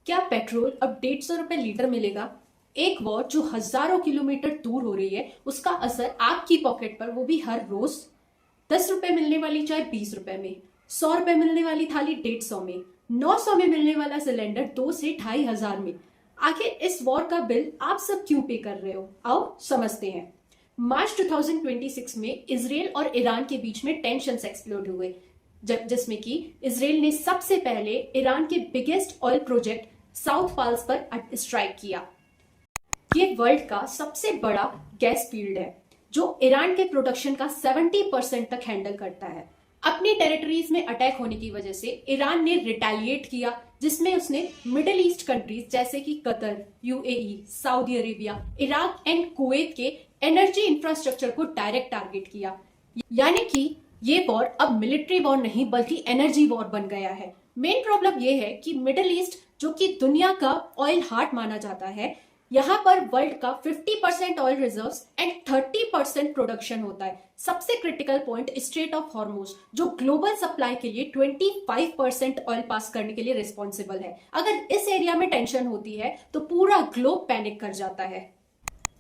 क्या पेट्रोल अब 150 रुपए लीटर मिलेगा? एक वॉर जो हजारों किलोमीटर दूर हो रही है, उसका असर आपकी पॉकेट पर, वो भी हर रोज। 10 रुपए मिलने वाली चाय 20 रुपए में, 100 रुपए मिलने वाली थाली 150 में, 900 में मिलने वाला सिलेंडर 2 से 2,500 में। आखिर इस वॉर का बिल आप सब क्यों पे कर रहे हो? आओ समझते हैं। मार्च 2026 में इसराइल और ईरान के बीच में टेंशन एक्सप्लोड हुए, जिसमें कि इसराइल ने सबसे पहले ईरान के बिगेस्ट ऑयल प्रोजेक्ट साउथ पाल्स पर स्ट्राइक किया। ये वर्ल्ड का सबसे बड़ा गैस फील्ड है जो ईरान के प्रोडक्शन का 70% तक हैंडल करता है। अपनी टेरिटरीज में अटैक होने की वजह से ईरान ने रिटेलिएट किया, जिसमें उसने मिडिल ईस्ट कंट्रीज जैसे कि Qatar, UAE, Saudi Arabia, Iraq and Kuwait के एनर्जी इंफ्रास्ट्रक्चर को डायरेक्ट टारगेट किया। यानी कि ये वॉर अब मिलिट्री वॉर नहीं बल्कि एनर्जी वॉर बन गया है। मेन प्रॉब्लम ये है कि मिडिल ईस्ट, जो कि दुनिया का ऑयल हार्ट माना जाता है, यहाँ पर वर्ल्ड का 50% ऑयल रिजर्व्स एंड 30% प्रोडक्शन होता है। सबसे critical point straight of Hormuz, जो ग्लोबल सप्लाई के लिए 25% ऑयल पास करने के लिए रिस्पॉन्सिबल है। अगर इस एरिया में टेंशन होती है तो पूरा ग्लोब पैनिक कर जाता है।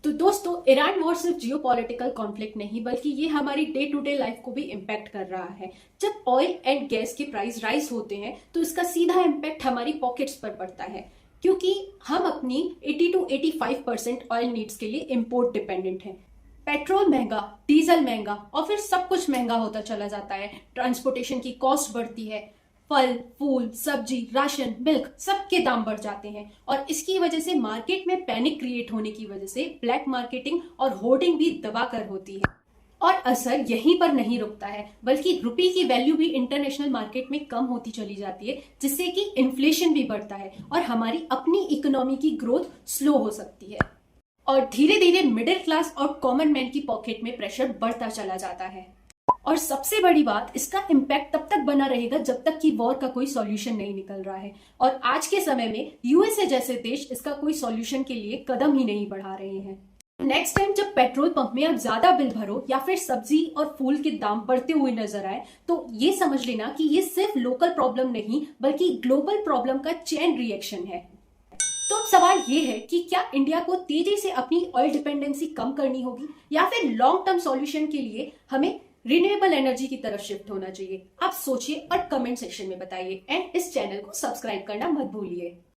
तो दोस्तों, ईरान वॉर सिर्फ जियोपॉलिटिकल कॉन्फ्लिक्ट नहीं बल्कि ये हमारी डे टू डे लाइफ को भी इम्पैक्ट कर रहा है। जब ऑयल एंड गैस के प्राइस राइज होते हैं तो इसका सीधा इम्पैक्ट हमारी पॉकेट्स पर पड़ता है, क्योंकि हम अपनी 80 to 85% ऑयल नीड्स के लिए इंपोर्ट डिपेंडेंट हैं। पेट्रोल महंगा, डीजल महंगा और फिर सब कुछ महंगा होता चला जाता है। ट्रांसपोर्टेशन की कॉस्ट बढ़ती है, फल फूल सब्जी राशन मिल्क सबके दाम बढ़ जाते हैं, और इसकी वजह से मार्केट में पैनिक क्रिएट होने की वजह से ब्लैक मार्केटिंग और होर्डिंग भी दबाकर होती है। और असर यहीं पर नहीं रुकता है बल्कि रुपये की वैल्यू भी इंटरनेशनल मार्केट में कम होती चली जाती है, जिससे कि इन्फ्लेशन भी बढ़ता है और हमारी अपनी इकोनॉमी की ग्रोथ स्लो हो सकती है। और धीरे धीरे मिडिल क्लास और कॉमन मैन की पॉकेट में प्रेशर बढ़ता चला जाता है। और सबसे बड़ी बात, इसका इम्पैक्ट तब तक बना रहेगा जब तक कि वॉर का कोई सॉल्यूशन नहीं निकल रहा है। और आज के समय में यूएसए जैसे देश इसका कोई सॉल्यूशन के लिए कदम ही नहीं बढ़ा रहे हैं। नेक्स्ट टाइम जब पेट्रोल पंप में आप ज्यादा बिल भरो या फिर सब्जी और फूल के दाम बढ़ते हुए नजर आए, तो ये समझ लेना कि ये सिर्फ लोकल प्रॉब्लम नहीं बल्कि ग्लोबल प्रॉब्लम का चेन रिएक्शन है। तो अब सवाल ये है कि क्या इंडिया को तेजी से अपनी ऑयल डिपेंडेंसी कम करनी होगी या फिर लॉन्ग टर्म सॉल्यूशन के लिए हमें रिन्यूएबल एनर्जी की तरफ शिफ्ट होना चाहिए? आप सोचिए और कमेंट सेक्शन में बताइए, एंड इस चैनल को सब्सक्राइब करना मत भूलिए।